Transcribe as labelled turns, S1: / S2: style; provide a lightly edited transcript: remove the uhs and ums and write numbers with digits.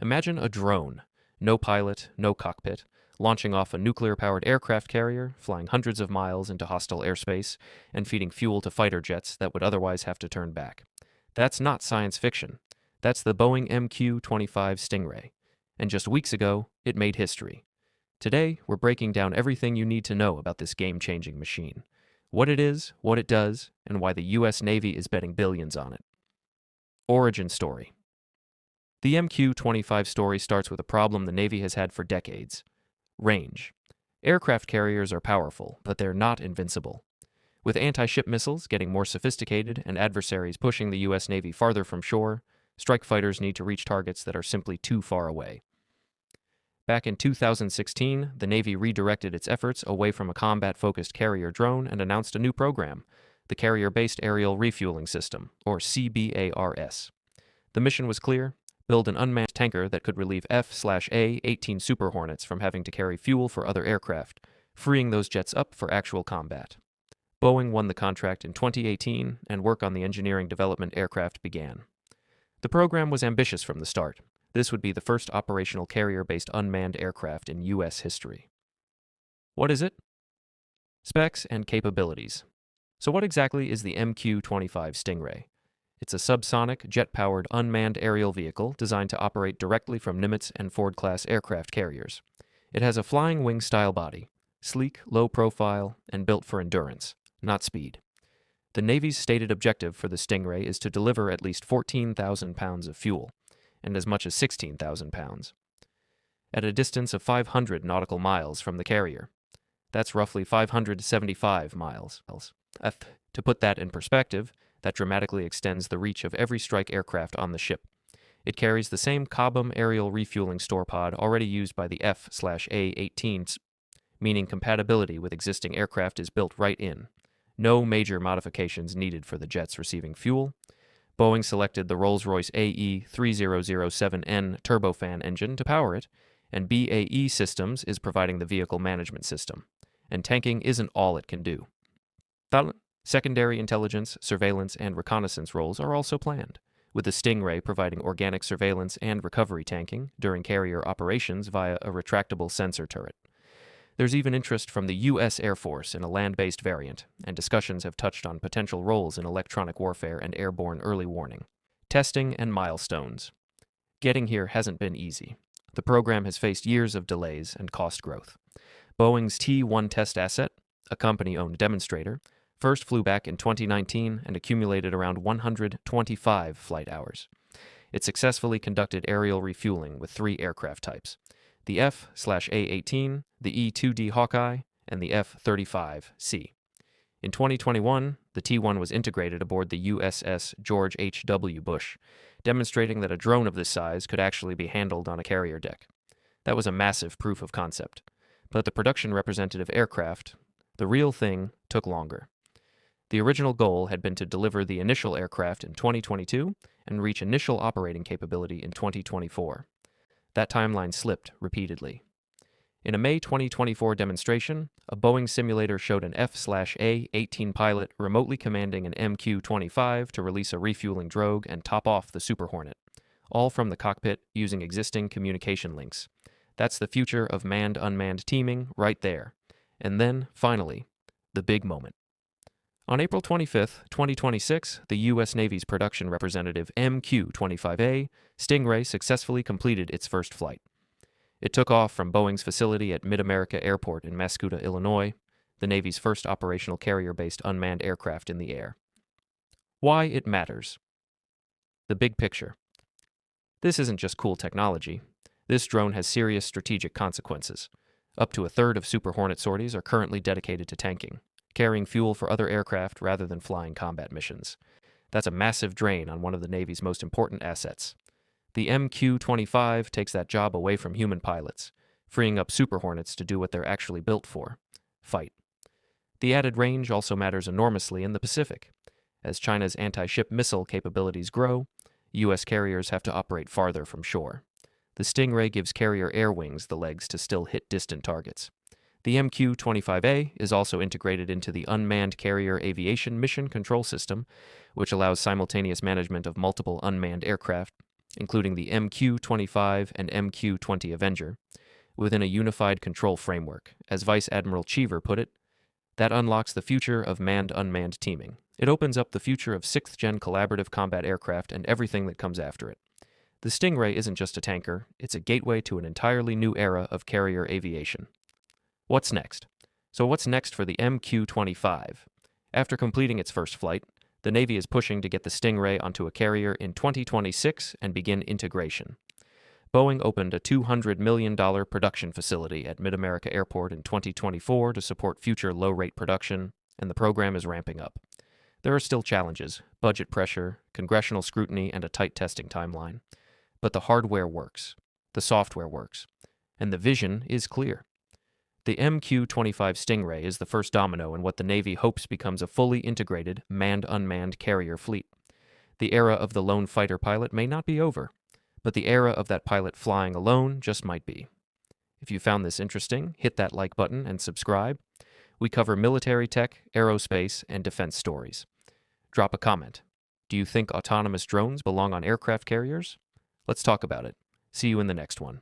S1: Imagine a drone, no pilot, no cockpit, launching off a nuclear-powered aircraft carrier, flying hundreds of miles into hostile airspace, and feeding fuel to fighter jets that would otherwise have to turn back. That's not science fiction. That's the Boeing MQ-25 Stingray. And just weeks ago, it made history. Today, we're breaking down everything you need to know about this game-changing machine. What it is, what it does, and why the U.S. Navy is betting billions on it. Origin story. The MQ-25 story starts with a problem the Navy has had for decades. Range. Aircraft carriers are powerful, but they're not invincible. With anti-ship missiles getting more sophisticated and adversaries pushing the U.S. Navy farther from shore, strike fighters need to reach targets that are simply too far away. Back in 2016, the Navy redirected its efforts away from a combat-focused carrier drone and announced a new program, the Carrier-Based Aerial Refueling System, or CBARS. The mission was clear: build an unmanned tanker that could relieve F/A-18 Super Hornets from having to carry fuel for other aircraft, freeing those jets up for actual combat. Boeing won the contract in 2018, and work on the engineering development aircraft began. The program was ambitious from the start. This would be the first operational carrier-based unmanned aircraft in U.S. history. What is it? Specs and capabilities. So what exactly is the MQ-25 Stingray? It's a subsonic, jet-powered, unmanned aerial vehicle designed to operate directly from Nimitz and Ford-class aircraft carriers. It has a flying wing-style body, sleek, low profile, and built for endurance, not speed. The Navy's stated objective for the Stingray is to deliver at least 14,000 pounds of fuel, and as much as 16,000 pounds, at a distance of 500 nautical miles from the carrier. That's roughly 575 miles. To put that in perspective, that dramatically extends the reach of every strike aircraft on the ship. It carries the same Cobham aerial refueling store pod already used by the F/A-18s, meaning compatibility with existing aircraft is built right in. No major modifications needed for the jets receiving fuel. Boeing selected the Rolls-Royce AE3007N turbofan engine to power it, and BAE Systems is providing the vehicle management system. And tanking isn't all it can do. Secondary intelligence, surveillance, and reconnaissance roles are also planned, with the Stingray providing organic surveillance and recovery tanking during carrier operations via a retractable sensor turret. There's even interest from the U.S. Air Force in a land-based variant, and discussions have touched on potential roles in electronic warfare and airborne early warning. Testing and milestones. Getting here hasn't been easy. The program has faced years of delays and cost growth. Boeing's T-1 test asset, a company-owned demonstrator, first flew back in 2019 and accumulated around 125 flight hours. It successfully conducted aerial refueling with 3 aircraft types: the F/A-18, the E-2D Hawkeye, and the F-35C. In 2021, the T-1 was integrated aboard the USS George H.W. Bush, demonstrating that a drone of this size could actually be handled on a carrier deck. That was a massive proof of concept. But the production representative aircraft, the real thing, took longer. The original goal had been to deliver the initial aircraft in 2022 and reach initial operating capability in 2024. That timeline slipped repeatedly. In a May 2024 demonstration, a Boeing simulator showed an F/A-18 pilot remotely commanding an MQ-25 to release a refueling drogue and top off the Super Hornet, all from the cockpit using existing communication links. That's the future of manned-unmanned teaming right there. And then, finally, the big moment. On April 25, 2026, the U.S. Navy's production representative MQ-25A Stingray successfully completed its first flight. It took off from Boeing's facility at Mid-America Airport in Mascoutah, Illinois, the Navy's first operational carrier-based unmanned aircraft in the air. Why it matters. The big picture. This isn't just cool technology. This drone has serious strategic consequences. Up to a third of Super Hornet sorties are currently dedicated to tanking, carrying fuel for other aircraft rather than flying combat missions. That's a massive drain on one of the Navy's most important assets. The MQ-25 takes that job away from human pilots, freeing up Super Hornets to do what they're actually built for: fight. The added range also matters enormously in the Pacific. As China's anti-ship missile capabilities grow, U.S. carriers have to operate farther from shore. The Stingray gives carrier air wings the legs to still hit distant targets. The MQ-25A is also integrated into the Unmanned Carrier Aviation Mission Control System, which allows simultaneous management of multiple unmanned aircraft including the MQ-25 and MQ-20 Avenger, within a unified control framework. As Vice Admiral Cheever put it, that unlocks the future of manned-unmanned teaming. It opens up the future of 6th-gen collaborative combat aircraft and everything that comes after it. The Stingray isn't just a tanker, it's a gateway to an entirely new era of carrier aviation. What's next? So what's next for the MQ-25? After completing its first flight, the Navy is pushing to get the Stingray onto a carrier in 2026 and begin integration. Boeing opened a $200 million production facility at Mid-America Airport in 2024 to support future low-rate production, and the program is ramping up. There are still challenges, budget pressure, congressional scrutiny, and a tight testing timeline. But the hardware works, the software works, and the vision is clear. The MQ-25 Stingray is the first domino in what the Navy hopes becomes a fully integrated, manned-unmanned carrier fleet. The era of the lone fighter pilot may not be over, but the era of that pilot flying alone just might be. If you found this interesting, hit that like button and subscribe. We cover military tech, aerospace, and defense stories. Drop a comment. Do you think autonomous drones belong on aircraft carriers? Let's talk about it. See you in the next one.